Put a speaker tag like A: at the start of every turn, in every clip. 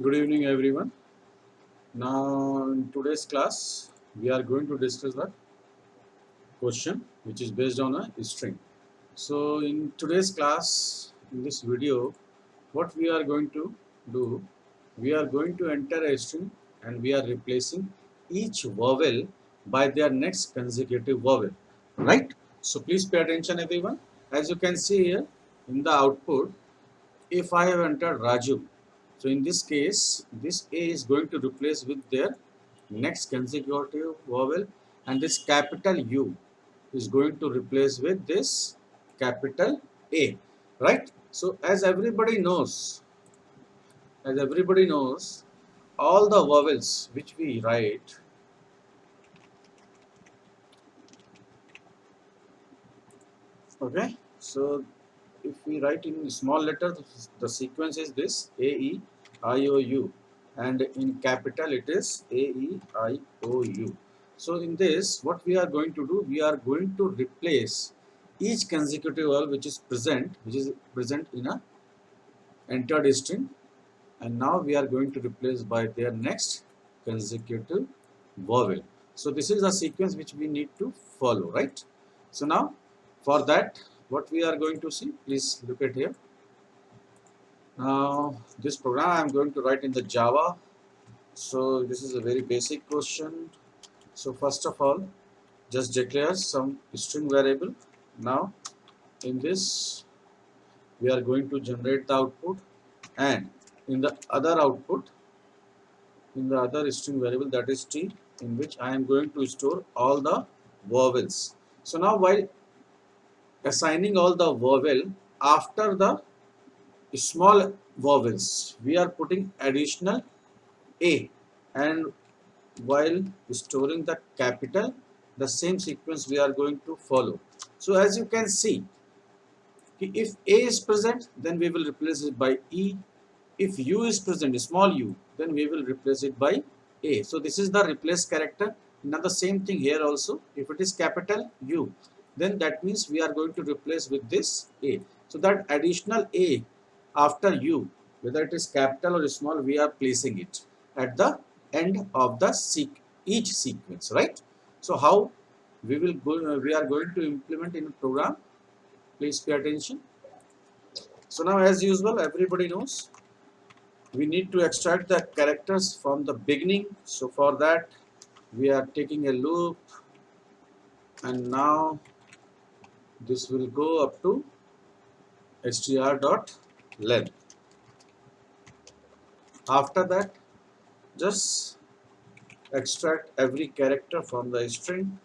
A: Good evening, everyone. Now, in today's class, we are going to discuss the question which is based on a string. So, in today's class, in this video, what we are going to do, we are going to enter a string and we are replacing each vowel by their next consecutive vowel, right? So, please pay attention, everyone. As you can see here in the output, if I have entered Raju, so in this case, this A is going to replace with their next consecutive vowel, and this capital U is going to replace with this capital A, right? So as everybody knows, all the vowels which we write, okay? So if we write in small letters, the sequence is this A E I O U, and in capital it is A E I O U. So in this, what we are going to do, we are going to replace each consecutive vowel which is present in a entered string, and now we are going to replace by their next consecutive vowel. So this is a sequence which we need to follow, right? So now for that, what we are going to see, please look at here. Now this program I am going to write in the Java. So this is a very basic question. So first of all, just declare some string variable. Now in this we are going to generate the output, and in the other output, in the other string variable, that is t, in which I am going to store all the vowels. So now while assigning all the vowel after the small vowels, we are putting additional a, and while storing the capital, the same sequence we are going to follow. So as you can see, if a is present, then we will replace it by e. If u is present, small u, then we will replace it by a. So this is the replace character. Now the same thing here also. If it is capital U, then that means we are going to replace with this a. So that additional a after u, whether it is capital or small, we are placing it at the end of the each sequence, right? So how we are going to implement in a program. Please pay attention. So now, as usual, everybody knows we need to extract the characters from the beginning. So for that, we are taking a loop, and now this will go up to str.length. After that, just extract every character from the string.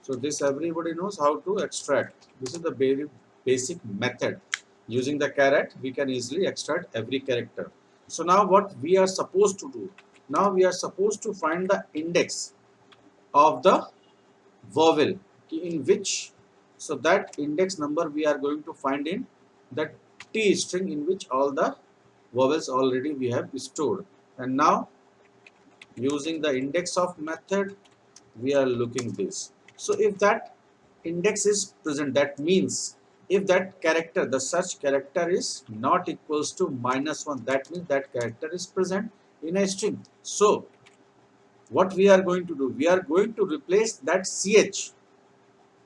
A: So this everybody knows how to extract. This is the very basic method. Using the caret, we can easily extract every character. So now what we are supposed to do? Now we are supposed to find the index of the vowel in which, so that index number we are going to find in that t string in which all the vowels already we have stored. And now using the index of method, we are looking this. So if that index is present, that means if that character, the search character is not equals to -1, that means that character is present in a string. So what we are going to do, we are going to replace that ch,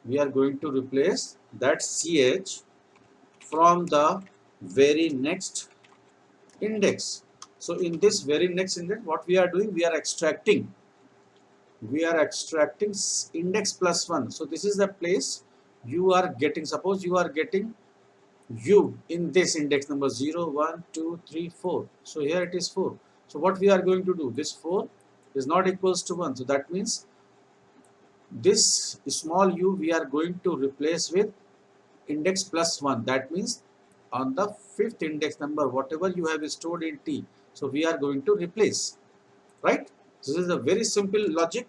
A: we are going to replace that ch from the very next index. So in this very next index, what we are doing, we are extracting index plus 1. So this is the place you are getting, suppose you are getting u in this index number 0 1 2 3 4. So here it is 4. So what we are going to do, this 4 is not equals to 1. So that means this small u we are going to replace with index plus 1. That means on the fifth index number, whatever you have stored in t, so we are going to replace, right? This is a very simple logic.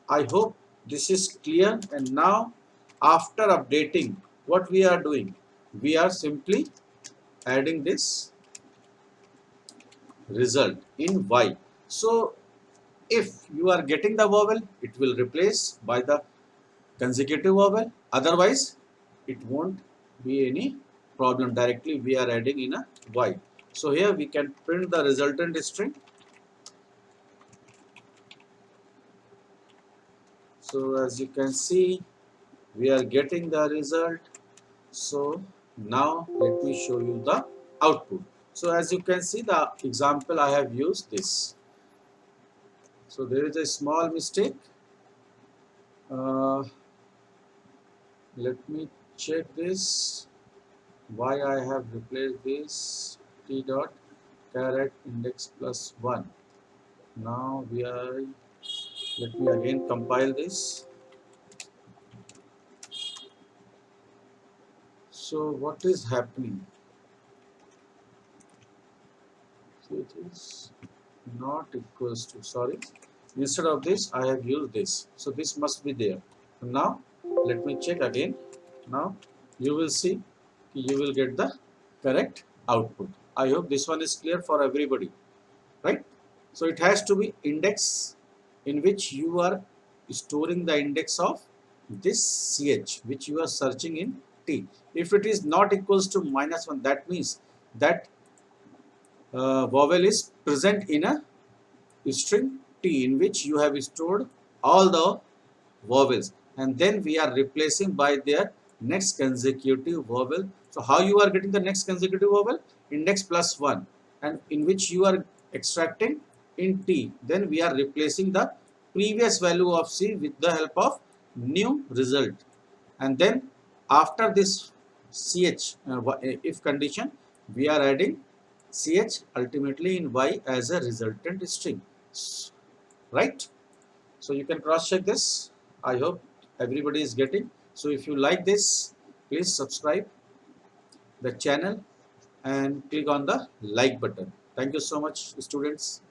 A: I hope this is clear. And now after updating, what we are doing, we are simply adding this result in y. So if you are getting the vowel, it will replace by the consecutive vowel. Otherwise, it won't be any problem. Directly we are adding in a y. So here we can print the resultant string. So as you can see, we are getting the result. So now let me show you the output. So as you can see, the example I have used this. So there is a small mistake. Uh, Let me check this. Why I have replaced this t dot caret index plus 1. Now we are, let me again compile this. So what is happening? So it is not equals to, sorry, instead of this I have used this. So this must be there. Now let me check again. Now you will see, you will get the correct output. I hope this one is clear for everybody, right? So it has to be index in which you are storing the index of this ch which you are searching in t. If it is not equals to -1, that means that vowel is present in a string t in which you have stored all the vowels, and then we are replacing by their next consecutive vowel. So how you are getting the next consecutive vowel? Index plus 1, and in which you are extracting in t. Then we are replacing the previous value of c with the help of new result, and then after this ch if condition, we are adding ch ultimately in y as a resultant string, right? So you can cross check this. I hope everybody is getting. So if you like this, please subscribe the channel and click on the like button. Thank you so much, students.